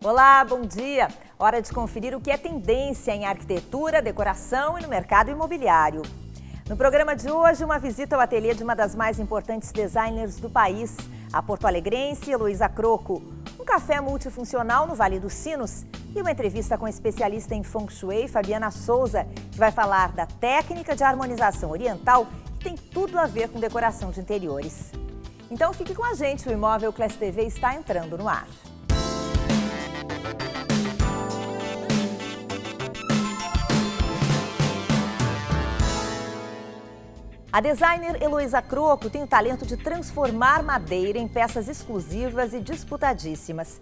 Olá, bom dia! Hora de conferir o que é tendência em arquitetura, decoração e no mercado imobiliário. No programa de hoje, uma visita ao ateliê de uma das mais importantes designers do país, a porto-alegrense Heloísa Croco. Um café multifuncional no Vale dos Sinos e uma entrevista com a especialista em Feng Shui, Fabiana Souza, que vai falar da técnica de harmonização oriental que tem tudo a ver com decoração de interiores. Então fique com a gente, o Imóvel Class TV está entrando no ar. A designer Heloísa Croco tem o talento de transformar madeira em peças exclusivas e disputadíssimas.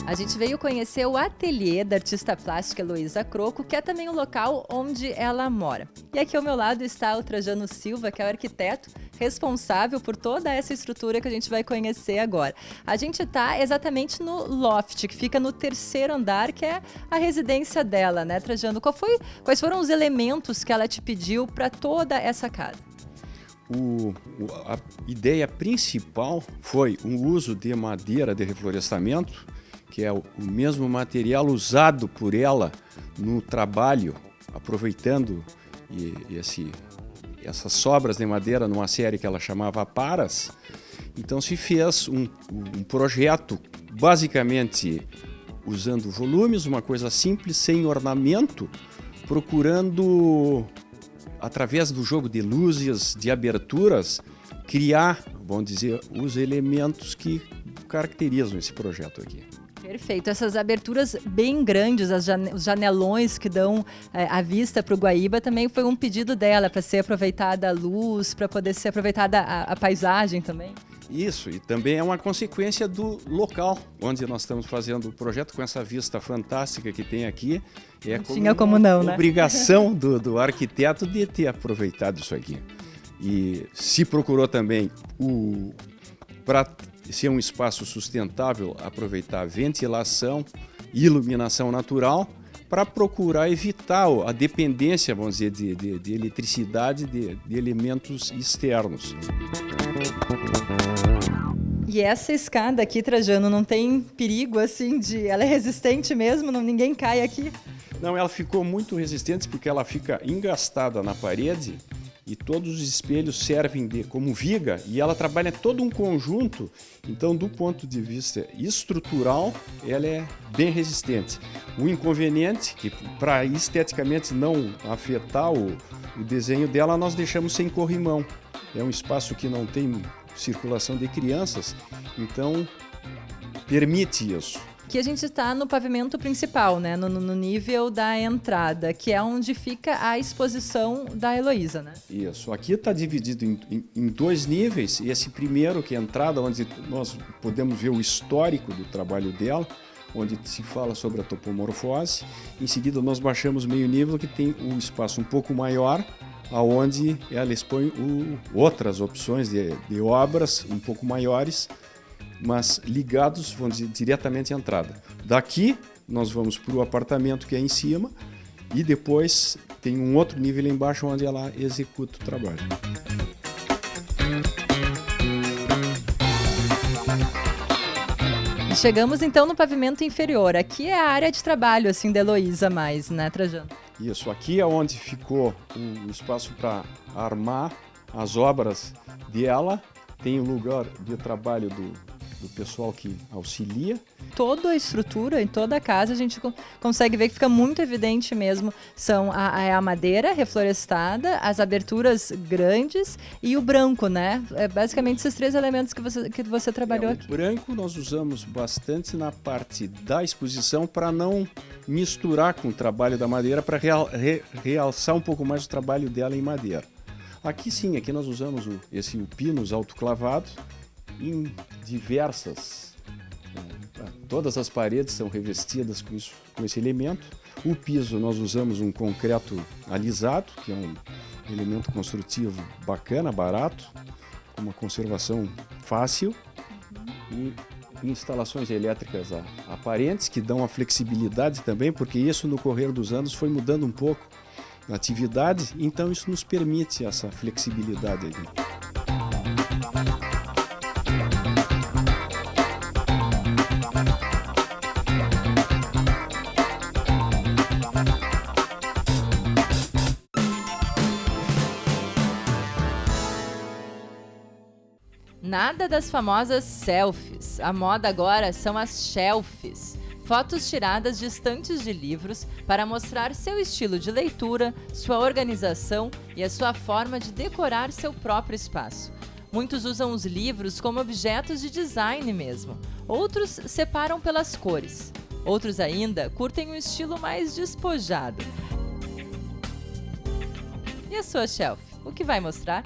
A gente veio conhecer o ateliê da artista plástica Heloísa Croco, que é também o local onde ela mora. E aqui ao meu lado está o Trajano Silva, que é o arquiteto responsável por toda essa estrutura que a gente vai conhecer agora. A gente está exatamente no loft, que fica no 3º andar, que é a residência dela, né, Trajano? Quais foram os elementos que ela te pediu para toda essa casa? A ideia principal foi o uso de madeira de reflorestamento, que é o mesmo material usado por ela no trabalho, aproveitando essas sobras de madeira numa série que ela chamava Aparas. Então se fez um projeto basicamente usando volumes, uma coisa simples, sem ornamento, procurando, através do jogo de luzes, de aberturas, criar, vamos dizer, os elementos que caracterizam esse projeto aqui. Perfeito. Essas aberturas bem grandes, os janelões que dão a vista para o Guaíba, também foi um pedido dela para ser aproveitada a luz, para poder ser aproveitada a paisagem também. Isso, e também é uma consequência do local onde nós estamos fazendo o projeto, com essa vista fantástica que tem aqui. Obrigação do arquiteto de ter aproveitado isso aqui. E se procurou também, para ser um espaço sustentável, aproveitar ventilação e iluminação natural, para procurar evitar a dependência, vamos dizer, de eletricidade, de elementos externos. E essa escada aqui, Trajano, não tem perigo assim ela é resistente mesmo, ninguém cai aqui? Não, ela ficou muito resistente porque ela fica engastada na parede e todos os espelhos servem como viga e ela trabalha todo um conjunto. Então, do ponto de vista estrutural, ela é bem resistente. O inconveniente, que para esteticamente não afetar o desenho dela, nós deixamos sem corrimão. É um espaço que não tem circulação de crianças, então permite isso. Aqui a gente está no pavimento principal, né? No nível da entrada, que é onde fica a exposição da Heloísa, né? Isso. Aqui está dividido em 2 níveis. Esse primeiro, que é a entrada, onde nós podemos ver o histórico do trabalho dela, onde se fala sobre a topomorfose. Em seguida, nós baixamos meio nível, que tem um espaço um pouco maior, aonde ela expõe outras opções de obras um pouco maiores, mas ligados, vamos dizer, diretamente à entrada. Daqui, nós vamos para o apartamento que é em cima e depois tem um outro nível lá embaixo onde ela executa o trabalho. Chegamos então no pavimento inferior. Aqui é a área de trabalho assim da Heloísa mais, né, Trajano? Isso, aqui é onde ficou o espaço para armar as obras dela. Tem o lugar de trabalho do pessoal que auxilia. Toda a estrutura, em toda a casa, a gente consegue ver que fica muito evidente mesmo. São a madeira reflorestada, as aberturas grandes e o branco, né? É basicamente esses 3 elementos que você trabalhou aqui. O branco nós usamos bastante na parte da exposição para não misturar com o trabalho da madeira, para realçar um pouco mais o trabalho dela em madeira. Aqui sim, aqui nós usamos o pinus autoclavado em diversas. Todas as paredes são revestidas com esse elemento. O piso nós usamos um concreto alisado, que é um elemento construtivo bacana, barato, com uma conservação fácil. E instalações elétricas aparentes, que dão a flexibilidade também, porque isso no correr dos anos foi mudando um pouco atividade, então isso nos permite essa flexibilidade ali. Nada das famosas selfies. A moda agora são as shelfies. Fotos tiradas de estantes de livros para mostrar seu estilo de leitura, sua organização e a sua forma de decorar seu próprio espaço. Muitos usam os livros como objetos de design mesmo. Outros separam pelas cores. Outros ainda curtem um estilo mais despojado. E a sua shelf? O que vai mostrar?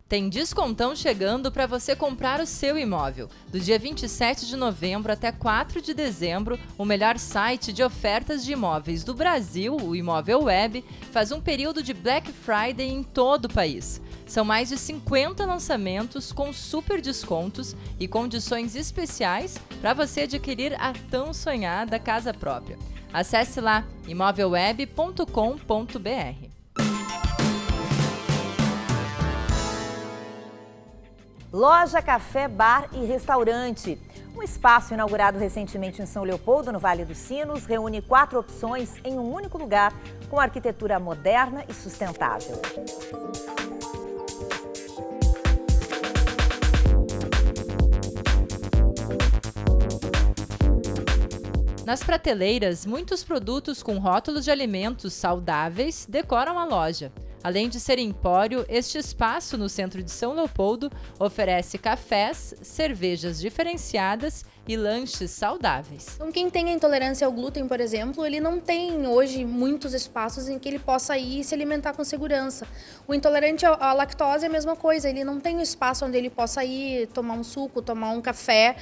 Tem descontão chegando para você comprar o seu imóvel. Do dia 27 de novembro até 4 de dezembro, o melhor site de ofertas de imóveis do Brasil, o Imóvel Web, faz um período de Black Friday em todo o país. São mais de 50 lançamentos com super descontos e condições especiais para você adquirir a tão sonhada casa própria. Acesse lá imovelweb.com.br. Loja, café, bar e restaurante. Um espaço inaugurado recentemente em São Leopoldo, no Vale dos Sinos, reúne 4 opções em um único lugar, com arquitetura moderna e sustentável. Nas prateleiras, muitos produtos com rótulos de alimentos saudáveis decoram a loja. Além de ser empório, este espaço no centro de São Leopoldo oferece cafés, cervejas diferenciadas e lanches saudáveis. Então, quem tem a intolerância ao glúten, por exemplo, ele não tem hoje muitos espaços em que ele possa ir e se alimentar com segurança. O intolerante à lactose é a mesma coisa, ele não tem um espaço onde ele possa ir tomar um suco, tomar um café,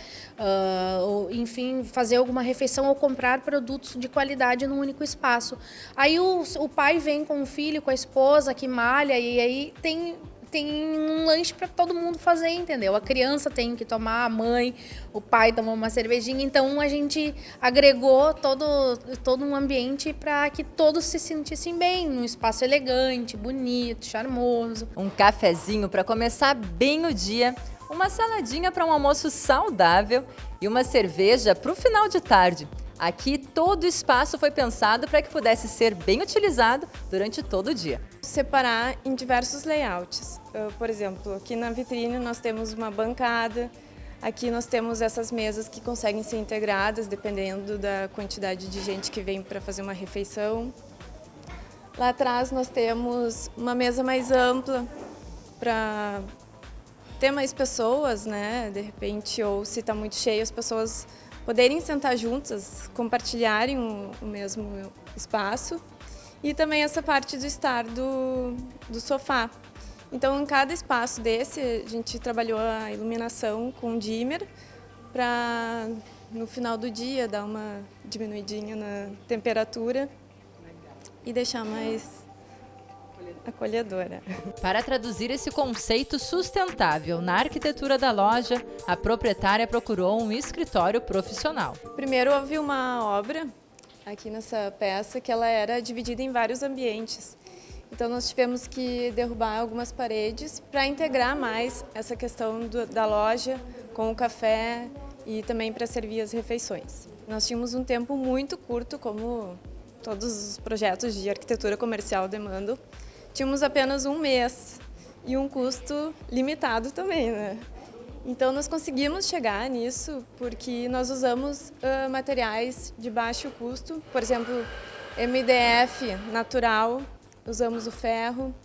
ou, enfim, fazer alguma refeição ou comprar produtos de qualidade num único espaço. Aí o pai vem com o filho, com a esposa que malha e aí tem um lanche para todo mundo fazer, entendeu? A criança tem que tomar, a mãe, o pai tomar uma cervejinha. Então, a gente agregou todo um ambiente para que todos se sentissem bem, num espaço elegante, bonito, charmoso. Um cafezinho para começar bem o dia, uma saladinha para um almoço saudável e uma cerveja para o final de tarde. Aqui, todo o espaço foi pensado para que pudesse ser bem utilizado durante todo o dia. Separar em diversos layouts. Por exemplo, aqui na vitrine nós temos uma bancada, aqui nós temos essas mesas que conseguem ser integradas dependendo da quantidade de gente que vem para fazer uma refeição. Lá atrás nós temos uma mesa mais ampla para ter mais pessoas, né? De repente, ou se está muito cheio, as pessoas poderem sentar juntas, compartilharem o mesmo espaço. E também essa parte do estar do sofá. Então, em cada espaço desse, a gente trabalhou a iluminação com dimmer para, no final do dia, dar uma diminuidinha na temperatura e deixar mais acolhedora. Para traduzir esse conceito sustentável na arquitetura da loja, a proprietária procurou um escritório profissional. Primeiro houve uma obra aqui nessa peça que ela era dividida em vários ambientes. Então nós tivemos que derrubar algumas paredes para integrar mais essa questão da loja com o café e também para servir as refeições. Nós tínhamos um tempo muito curto, como todos os projetos de arquitetura comercial demandam. Tínhamos apenas um mês e um custo limitado também, né? Então, nós conseguimos chegar nisso porque nós usamos materiais de baixo custo, por exemplo, MDF natural, usamos o ferro,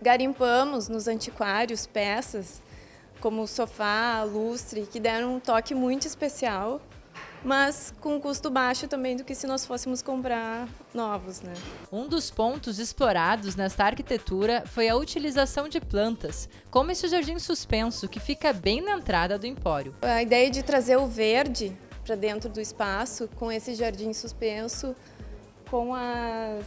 garimpamos nos antiquários peças como sofá, lustre, que deram um toque muito especial, mas com custo baixo também do que se nós fôssemos comprar novos, né? Um dos pontos explorados nesta arquitetura foi a utilização de plantas, como esse jardim suspenso que fica bem na entrada do empório. A ideia de trazer o verde para dentro do espaço, com esse jardim suspenso, com as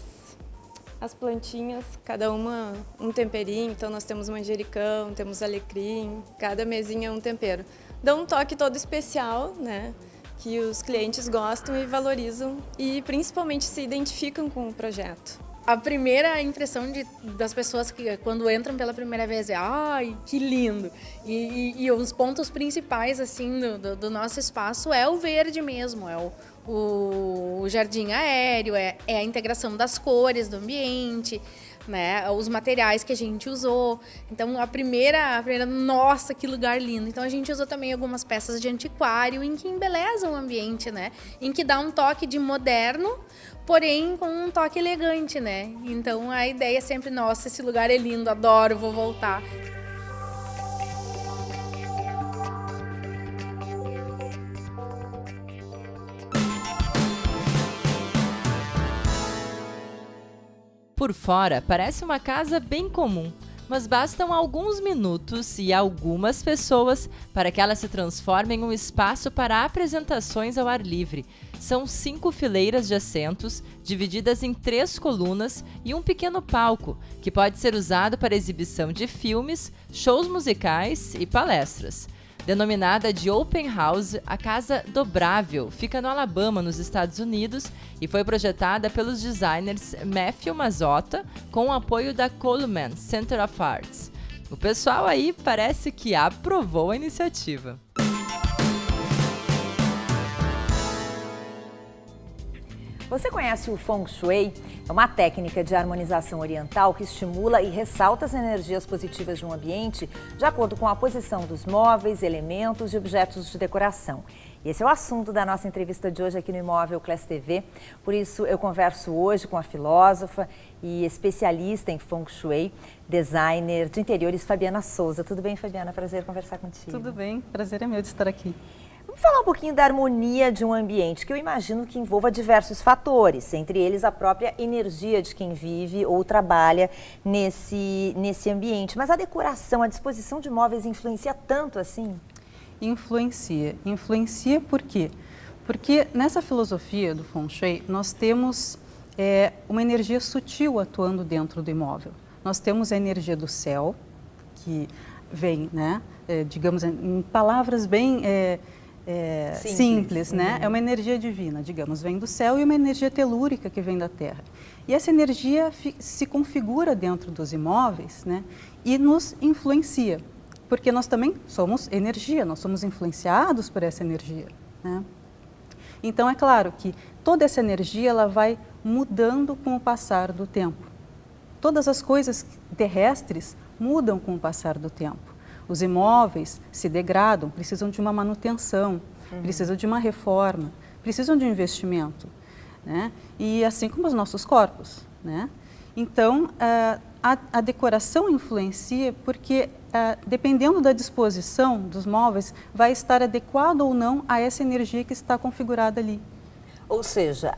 plantinhas, cada uma um temperinho, então nós temos manjericão, temos alecrim, cada mesinha é um tempero. Dá um toque todo especial, né? que os clientes gostam e valorizam e principalmente se identificam com o projeto. A primeira impressão das pessoas que quando entram pela primeira vez é ai, que lindo! E os pontos principais assim do nosso espaço é o verde mesmo, é o jardim aéreo, é a integração das cores do ambiente, né? Os materiais que a gente usou. Então a primeira, nossa, que lugar lindo. Então a gente usou também algumas peças de antiquário em que embelezam o ambiente, né? Em que dá um toque de moderno, porém com um toque elegante, né? Então a ideia é sempre, nossa, esse lugar é lindo, adoro, vou voltar. Por fora, parece uma casa bem comum, mas bastam alguns minutos e algumas pessoas para que ela se transforme em um espaço para apresentações ao ar livre. São 5 fileiras de assentos, divididas em 3 colunas e um pequeno palco, que pode ser usado para exibição de filmes, shows musicais e palestras. Denominada de Open House, a Casa Dobrável fica no Alabama, nos Estados Unidos, e foi projetada pelos designers Matthew Mazzotta com o apoio da Coleman Center of Arts. O pessoal aí parece que aprovou a iniciativa. Você conhece o Feng Shui? É uma técnica de harmonização oriental que estimula e ressalta as energias positivas de um ambiente de acordo com a posição dos móveis, elementos e objetos de decoração. E esse é o assunto da nossa entrevista de hoje aqui no Imóvel Class TV. Por isso, eu converso hoje com a filósofa e especialista em Feng Shui, designer de interiores, Fabiana Souza. Tudo bem, Fabiana? Prazer conversar contigo. Tudo bem, prazer é meu de estar aqui. Vamos falar um pouquinho da harmonia de um ambiente, que eu imagino que envolva diversos fatores, entre eles a própria energia de quem vive ou trabalha nesse ambiente. Mas a decoração, a disposição de móveis influencia tanto assim? Influencia. Influencia por quê? Porque nessa filosofia do Feng Shui, nós temos uma energia sutil atuando dentro do imóvel. Nós temos a energia do céu, que vem, né, digamos, em palavras bem... simples, né? É uma energia divina, digamos, vem do céu, e uma energia telúrica que vem da terra. E essa energia se configura dentro dos imóveis, né? E nos influencia, porque nós também somos energia, nós somos influenciados por essa energia, né? Então é claro que toda essa energia ela vai mudando com o passar do tempo. Todas as coisas terrestres mudam com o passar do tempo. Os imóveis se degradam, precisam de uma manutenção, precisam de uma reforma, precisam de um investimento, né? E assim como os nossos corpos, né? Então, a decoração influencia porque, dependendo da disposição dos móveis, vai estar adequado ou não a essa energia que está configurada ali. Ou seja,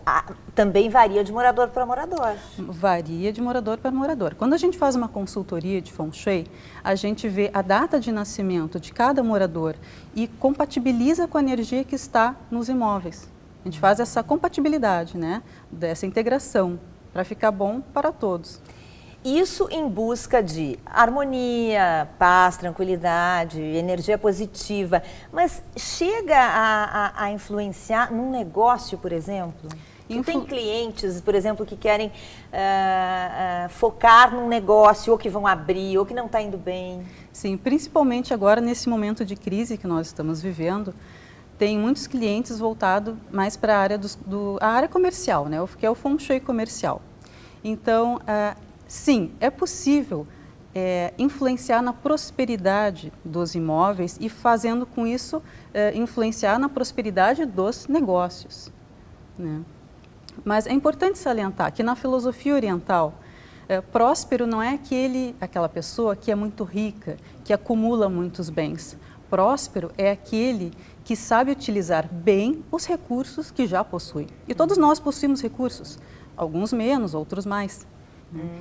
também varia de morador para morador. Varia de morador para morador. Quando a gente faz uma consultoria de Feng Shui, a gente vê a data de nascimento de cada morador e compatibiliza com a energia que está nos imóveis. A gente faz essa compatibilidade, né, dessa integração, para ficar bom para todos. Isso em busca de harmonia, paz, tranquilidade, energia positiva. Mas chega a influenciar num negócio, por exemplo? Tem clientes, por exemplo, que querem focar num negócio, ou que vão abrir, ou que não está indo bem. Sim, principalmente agora nesse momento de crise que nós estamos vivendo, tem muitos clientes voltados mais para a área, a área comercial, né? Que é o Feng Shui comercial. Então, sim, é possível influenciar na prosperidade dos imóveis e fazendo com isso influenciar na prosperidade dos negócios, né? Mas é importante salientar que na filosofia oriental, próspero não é aquela pessoa que é muito rica, que acumula muitos bens. Próspero é aquele que sabe utilizar bem os recursos que já possui. E todos nós possuímos recursos, alguns menos, outros mais.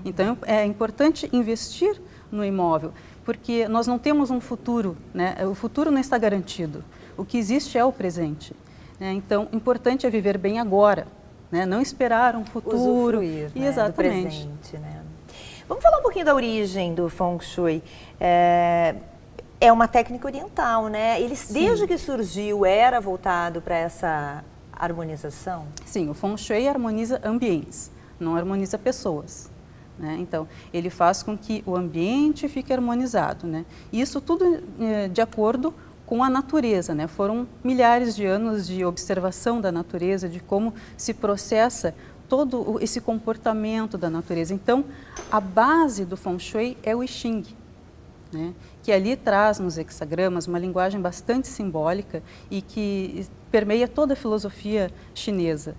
Então, é importante investir no imóvel, porque nós não temos um futuro, né? O futuro não está garantido. O que existe é o presente, né? Então, importante é viver bem agora, né? Não esperar um futuro. Usufruir, né? Exatamente. Do presente, né? Vamos falar um pouquinho da origem do Feng Shui. É é uma técnica oriental, né? Desde que surgiu, era voltado para essa harmonização? Sim, o Feng Shui harmoniza ambientes, não harmoniza pessoas. Né? Então, ele faz com que o ambiente fique harmonizado. Né? Isso tudo de acordo com a natureza. Né? Foram milhares de anos de observação da natureza, de como se processa todo esse comportamento da natureza. Então, a base do Feng Shui é o I Ching, né? Que ali traz nos hexagramas uma linguagem bastante simbólica e que permeia toda a filosofia chinesa,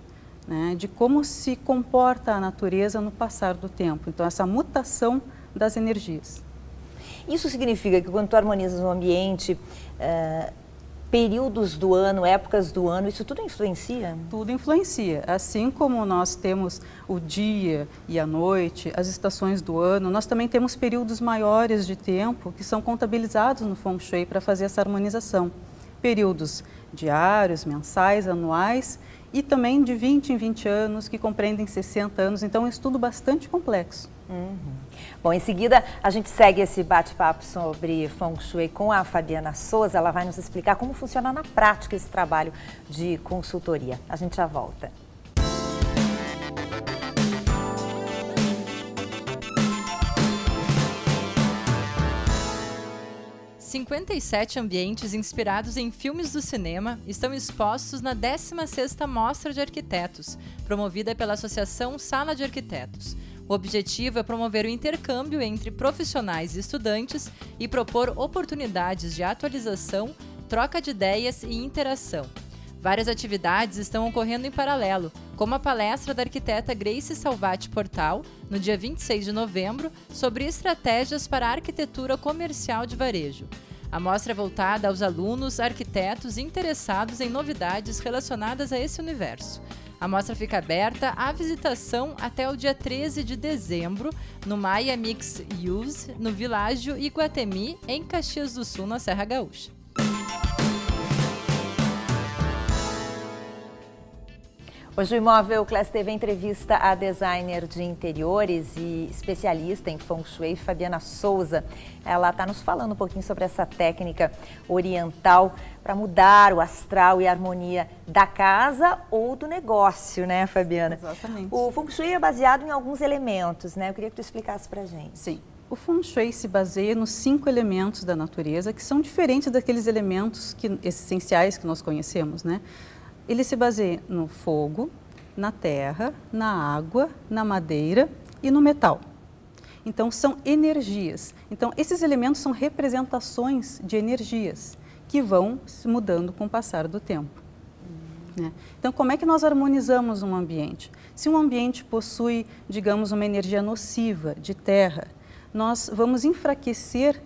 né? De como se comporta a natureza no passar do tempo. Então, essa mutação das energias. Isso significa que quando tu harmonizas um ambiente, períodos do ano, épocas do ano, isso tudo influencia? Tudo influencia. Assim como nós temos o dia e a noite, as estações do ano, nós também temos períodos maiores de tempo que são contabilizados no Feng Shui para fazer essa harmonização. Períodos diários, mensais, anuais e também de 20 em 20 anos, que compreendem 60 anos. Então, é um estudo bastante complexo. Bom, em seguida a gente segue esse bate-papo sobre Feng Shui com a Fabiana Souza. Ela vai nos explicar como funciona na prática esse trabalho de consultoria. A gente já volta. – 57 ambientes inspirados em filmes do cinema estão expostos na 16ª Mostra de Arquitetos, promovida pela Associação Sala de Arquitetos. O objetivo é promover o intercâmbio entre profissionais e estudantes e propor oportunidades de atualização, troca de ideias e interação. Várias atividades estão ocorrendo em paralelo, como a palestra da arquiteta Grace Salvati Portal, no dia 26 de novembro, sobre estratégias para a arquitetura comercial de varejo. A mostra é voltada aos alunos, arquitetos interessados em novidades relacionadas a esse universo. A mostra fica aberta à visitação até o dia 13 de dezembro, no Maia Mix Use, no Világio Iguatemi, em Caxias do Sul, na Serra Gaúcha. Hoje o Imóvel Class TV entrevista a designer de interiores e especialista em Feng Shui, Fabiana Souza. Ela está nos falando um pouquinho sobre essa técnica oriental para mudar o astral e a harmonia da casa ou do negócio, né, Fabiana? Exatamente. O Feng Shui é baseado em alguns elementos, né? Eu queria que tu explicasse para a gente. Sim. O Feng Shui se baseia nos 5 elementos da natureza, que são diferentes daqueles elementos essenciais que nós conhecemos, né? Ele se baseia no fogo, na terra, na água, na madeira e no metal. Então, são energias. Então, esses elementos são representações de energias que vão se mudando com o passar do tempo. Né? Então, como é que nós harmonizamos um ambiente? Se um ambiente possui, digamos, uma energia nociva de terra, nós vamos enfraquecer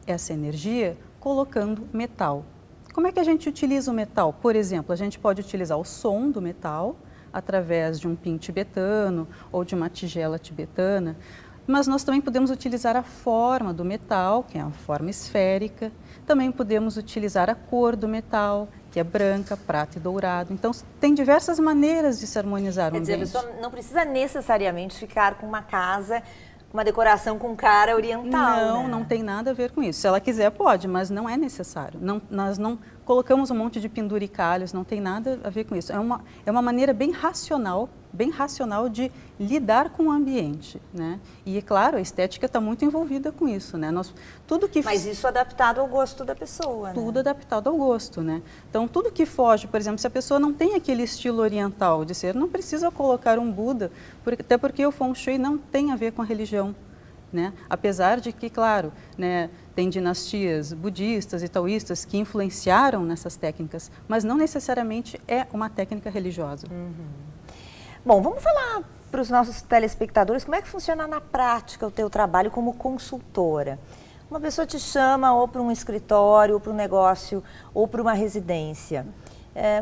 essa energia colocando metal. Como é que a gente utiliza o metal? Por exemplo, a gente pode utilizar o som do metal através de um pin tibetano ou de uma tigela tibetana, mas nós também podemos utilizar a forma do metal, que é a forma esférica, também podemos utilizar a cor do metal, que é branca, prata e dourado. Então, tem diversas maneiras de se harmonizar o ambiente. Quer dizer, a pessoa não precisa necessariamente ficar com uma casa, uma decoração com cara oriental. Não, né? Não tem nada a ver com isso. Se ela quiser, pode, mas não é necessário. Nós não colocamos um monte de penduricalhos, não tem nada a ver com isso. É uma maneira bem racional de lidar com o ambiente, né? E, é claro, a estética está muito envolvida com isso, né? Mas isso adaptado ao gosto da pessoa, né? Tudo adaptado ao gosto, né? Então, tudo que foge, por exemplo, se a pessoa não tem aquele estilo oriental de ser, não precisa colocar um Buda, até porque o Feng Shui não tem a ver com a religião, né? Apesar de que, claro, né, tem dinastias budistas e taoístas que influenciaram nessas técnicas, mas não necessariamente é uma técnica religiosa. Bom, vamos falar para os nossos telespectadores como é que funciona na prática o teu trabalho como consultora. Uma pessoa te chama ou para um escritório, ou para um negócio, ou para uma residência.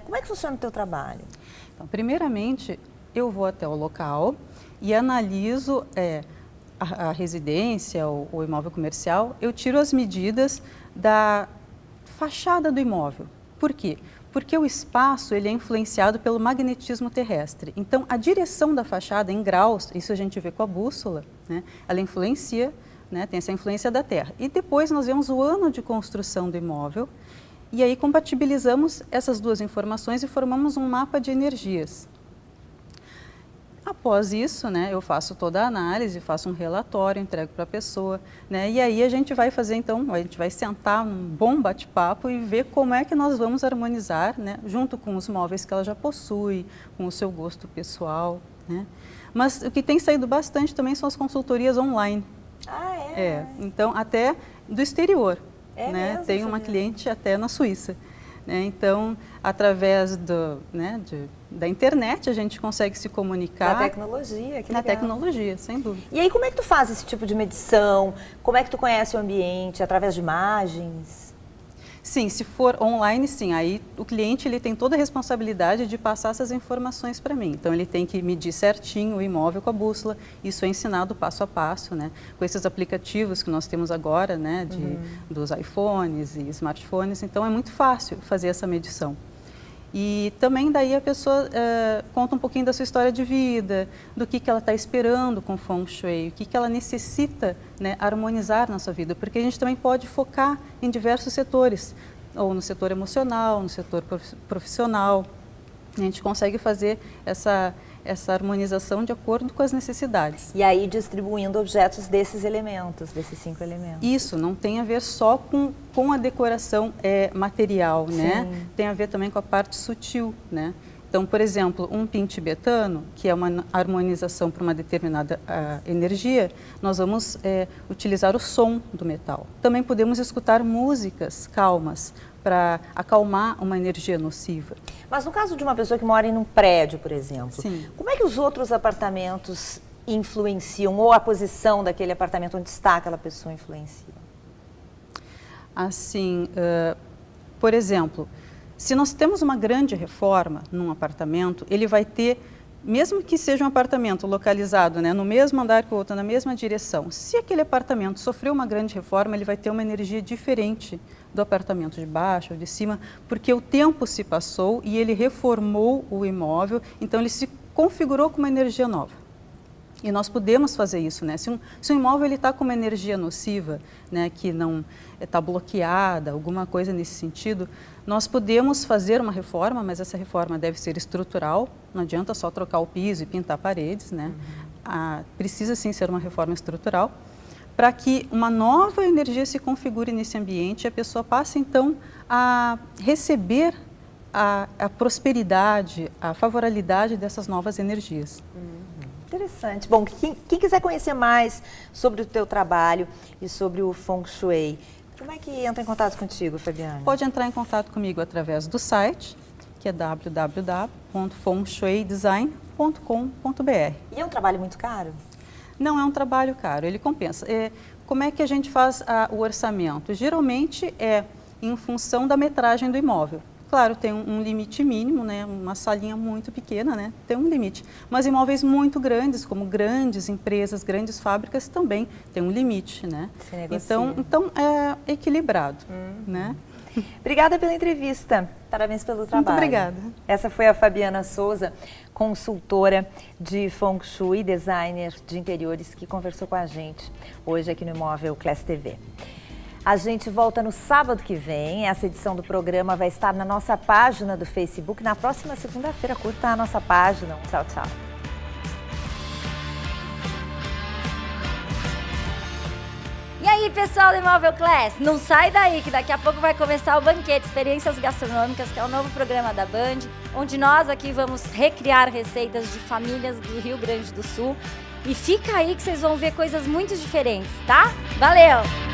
Como é que funciona o teu trabalho? Então, primeiramente, eu vou até o local e analiso a residência, o imóvel comercial. Eu tiro as medidas da fachada do imóvel. Por quê? Porque o espaço ele é influenciado pelo magnetismo terrestre. Então, a direção da fachada em graus, isso a gente vê com a bússola, né? Ela influencia né? Tem essa influência da terra. E depois nós vemos o ano de construção do imóvel e aí compatibilizamos essas duas informações e formamos um mapa de energias. Após isso, né, eu faço toda a análise, faço um relatório, entrego para a pessoa, né, e aí a gente vai fazer, então, a gente vai sentar num bom bate-papo e ver como é que nós vamos harmonizar, né, junto com os móveis que ela já possui, com o seu gosto pessoal, né. Mas o que tem saído bastante também são as consultorias online. Ah, é? Então, até do exterior, É né, mesmo, tem uma sabia? cliente até na Suíça. Né, então, através da internet, a gente consegue se comunicar. Da tecnologia, que Na legal. tecnologia, sem dúvida. E aí, como é que tu faz esse tipo de medição? Como é que tu conhece o ambiente? Através de imagens? Sim, se for online, sim. Aí o cliente ele tem toda a responsabilidade de passar essas informações para mim. Então, ele tem que medir certinho o imóvel com a bússola. Isso é ensinado passo a passo, né? Com esses aplicativos que nós temos agora, né? Dos iPhones e smartphones. Então, é muito fácil fazer essa medição. E também daí a pessoa conta um pouquinho da sua história de vida, do que ela está esperando com o Feng Shui, o que ela necessita, né, harmonizar na sua vida, porque a gente também pode focar em diversos setores, ou no setor emocional, no setor profissional. A gente consegue fazer essa harmonização de acordo com as necessidades. E aí distribuindo objetos desses elementos, desses 5 elementos. Isso não tem a ver só com a decoração material, né? Tem a ver também com a parte sutil, né? Então, por exemplo, um pin tibetano, que é uma harmonização para uma determinada energia, nós vamos utilizar o som do metal. Também podemos escutar músicas calmas para acalmar uma energia nociva. Mas no caso de uma pessoa que mora em um prédio, por exemplo, Sim. como é que os outros apartamentos influenciam, ou a posição daquele apartamento onde está aquela pessoa influencia? Assim, por exemplo, se nós temos uma grande reforma num apartamento, ele vai ter, mesmo que seja um apartamento localizado, né, no mesmo andar que o outro, na mesma direção, se aquele apartamento sofreu uma grande reforma, ele vai ter uma energia diferente do apartamento de baixo ou de cima, porque o tempo se passou e ele reformou o imóvel, então ele se configurou com uma energia nova. E nós podemos fazer isso, né? Se um imóvel está com uma energia nociva, né, que não está bloqueada, alguma coisa nesse sentido, nós podemos fazer uma reforma, mas essa reforma deve ser estrutural, não adianta só trocar o piso e pintar paredes, né? Precisa sim ser uma reforma estrutural, para que uma nova energia se configure nesse ambiente e a pessoa passe então a receber a prosperidade, a favorabilidade dessas novas energias. Interessante. Bom, quem quiser conhecer mais sobre o teu trabalho e sobre o Feng Shui, como é que entra em contato contigo, Fabiana? Pode entrar em contato comigo através do site, que é www.fengshuidesign.com.br. E é um trabalho muito caro? Não é um trabalho caro, ele compensa. Como é que a gente faz o orçamento? Geralmente é em função da metragem do imóvel. Claro, tem um limite mínimo, né? Uma salinha muito pequena, né? Tem um limite. Mas imóveis muito grandes, como grandes empresas, grandes fábricas, também tem um limite, né? Se negocia. Então é equilibrado, né? Obrigada pela entrevista. Parabéns pelo trabalho. Muito obrigada. Essa foi a Fabiana Souza, consultora de Feng Shui, designer de interiores, que conversou com a gente hoje aqui no Imóvel Class TV. A gente volta no sábado que vem. Essa edição do programa vai estar na nossa página do Facebook. Na próxima segunda-feira, curta a nossa página. Tchau, tchau. E aí, pessoal do Imóvel Class, não sai daí que daqui a pouco vai começar o Banquete Experiências Gastronômicas, que é o novo programa da Band, onde nós aqui vamos recriar receitas de famílias do Rio Grande do Sul. E fica aí que vocês vão ver coisas muito diferentes, tá? Valeu!